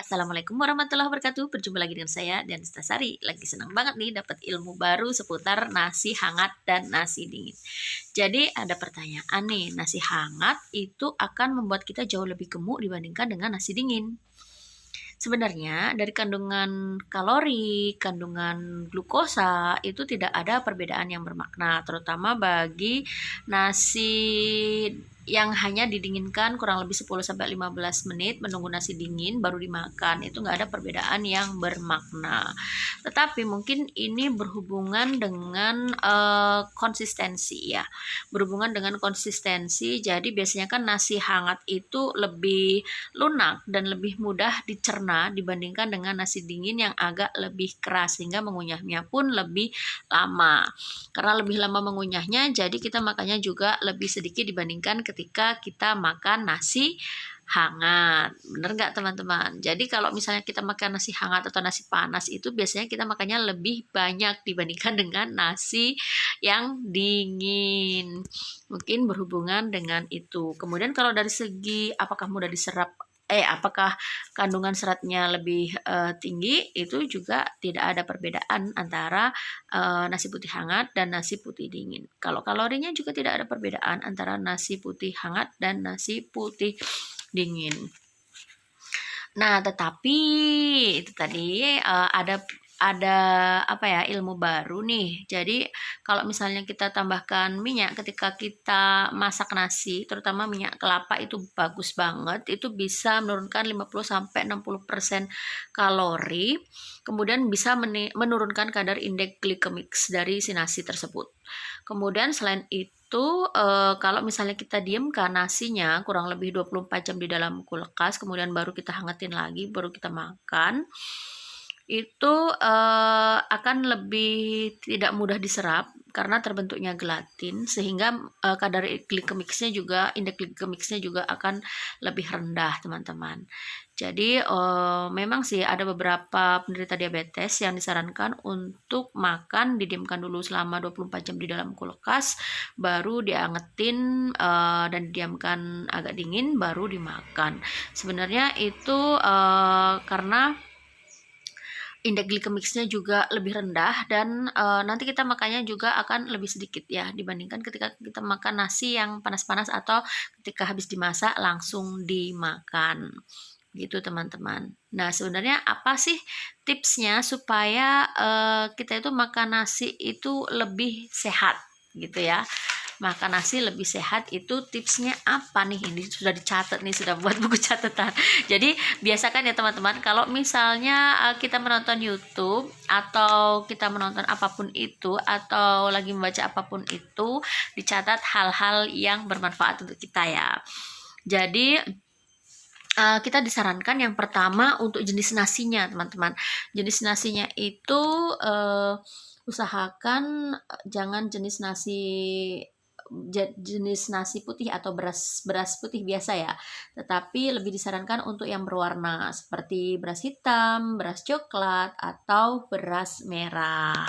Assalamualaikum warahmatullahi wabarakatuh. Berjumpa lagi dengan saya dan Sari. Lagi senang banget nih dapat ilmu baru seputar nasi hangat dan nasi dingin. Jadi ada pertanyaan nih, nasi hangat itu akan membuat kita jauh lebih gemuk dibandingkan dengan nasi dingin. Sebenarnya dari kandungan kalori, kandungan glukosa itu tidak ada perbedaan yang bermakna, terutama bagi nasi yang hanya didinginkan kurang lebih 10-15 menit menunggu nasi dingin baru dimakan. Itu nggak ada perbedaan yang bermakna. Tetapi mungkin ini berhubungan dengan konsistensi ya. Berhubungan dengan konsistensi, jadi biasanya kan nasi hangat itu lebih lunak dan lebih mudah dicerna dibandingkan dengan nasi dingin yang agak lebih keras sehingga mengunyahnya pun lebih lama. Karena lebih lama mengunyahnya, jadi kita makannya juga lebih sedikit dibandingkan ketika kita makan nasi hangat. Bener nggak teman-teman? Jadi kalau misalnya kita makan nasi hangat atau nasi panas itu biasanya kita makannya lebih banyak dibandingkan dengan nasi yang dingin. Mungkin berhubungan dengan itu. Kemudian kalau dari segi apakah mudah diserap apakah kandungan seratnya lebih tinggi, itu juga tidak ada perbedaan antara nasi putih hangat dan nasi putih dingin. Kalau kalorinya juga tidak ada perbedaan antara nasi putih hangat dan nasi putih dingin. Nah, tetapi itu tadi ada apa ya, ilmu baru nih. Jadi kalau misalnya kita tambahkan minyak ketika kita masak nasi, terutama minyak kelapa itu bagus banget. Itu bisa menurunkan 50-60% kalori. Kemudian bisa menurunkan kadar indeks glikemik dari si nasi tersebut. Kemudian selain itu kalau misalnya kita diamkan nasinya kurang lebih 24 jam di dalam kulkas, kemudian baru kita hangatin lagi, baru kita makan, itu akan lebih tidak mudah diserap karena terbentuknya gelatin, sehingga kadar glikemiknya juga, indeks glikemiknya juga akan lebih rendah teman-teman. Jadi memang sih ada beberapa penderita diabetes yang disarankan untuk makan didiamkan dulu selama 24 jam di dalam kulkas, baru diangetin dan didiamkan agak dingin baru dimakan. Sebenarnya itu karena indeks glikemiknya juga lebih rendah dan nanti kita makannya juga akan lebih sedikit ya dibandingkan ketika kita makan nasi yang panas-panas atau ketika habis dimasak langsung dimakan gitu teman-teman. Nah, sebenarnya apa sih tipsnya supaya kita itu makan nasi itu lebih sehat gitu ya? Makan nasi lebih sehat itu tipsnya apa nih? Ini sudah dicatat nih, sudah buat buku catatan. Jadi biasakan ya teman-teman, kalau misalnya kita menonton YouTube atau kita menonton apapun itu atau lagi membaca apapun itu, dicatat hal-hal yang bermanfaat untuk kita ya. Jadi kita disarankan yang pertama untuk jenis nasinya teman-teman. Jenis nasinya itu usahakan jangan jenis nasi putih atau beras putih biasa ya, tetapi lebih disarankan untuk yang berwarna seperti beras hitam, beras coklat atau beras merah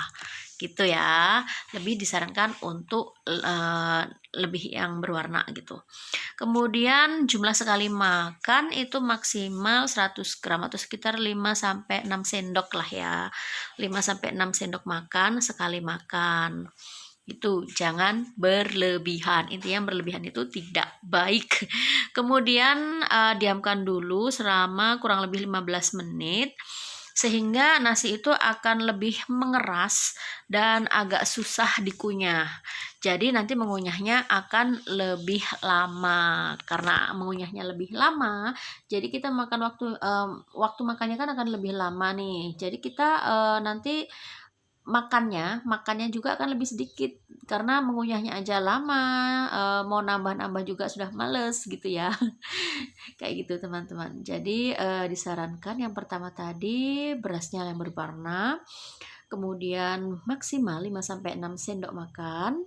gitu ya. Lebih disarankan untuk lebih yang berwarna gitu. Kemudian jumlah sekali makan itu maksimal 100 gram atau sekitar 5-6 sendok lah ya. 5-6 sendok makan sekali makan. Itu jangan berlebihan. Intinya berlebihan itu tidak baik. Kemudian diamkan dulu selama kurang lebih 15 menit sehingga nasi itu akan lebih mengeras dan agak susah dikunyah. Jadi nanti mengunyahnya akan lebih lama. Karena mengunyahnya lebih lama, jadi kita makan waktu makannya kan akan lebih lama nih. Jadi kita nanti makannya juga akan lebih sedikit karena mengunyahnya aja lama, mau nambah-nambah juga sudah males gitu ya. Kayak gitu teman-teman. Jadi disarankan yang pertama tadi berasnya yang berwarna, kemudian maksimal 5-6 sendok makan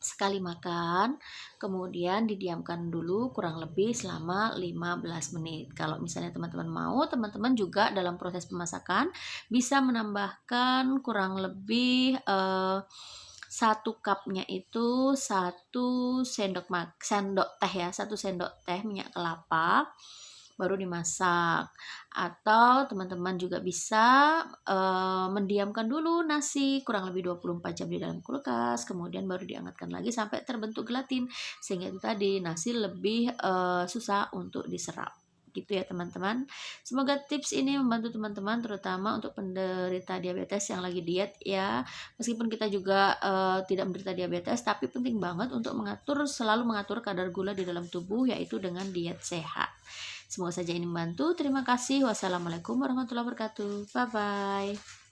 sekali makan, kemudian didiamkan dulu kurang lebih selama 15 menit. Kalau misalnya teman-teman mau, teman-teman juga dalam proses pemasakan bisa menambahkan kurang lebih 1 cupnya itu 1 sendok teh ya, 1 sendok teh minyak kelapa. baru dimasak. Atau teman-teman juga bisa mendiamkan dulu nasi kurang lebih 24 jam di dalam kulkas, kemudian baru dihangatkan lagi sampai terbentuk gelatin, sehingga itu tadi nasi lebih susah untuk diserap. Gitu ya teman-teman. Semoga tips ini membantu teman-teman terutama untuk penderita diabetes yang lagi diet ya. Meskipun kita juga tidak menderita diabetes, tapi penting banget untuk selalu mengatur kadar gula di dalam tubuh, yaitu dengan diet sehat. Semoga saja ini membantu. Terima kasih. Wassalamualaikum warahmatullahi wabarakatuh. Bye bye.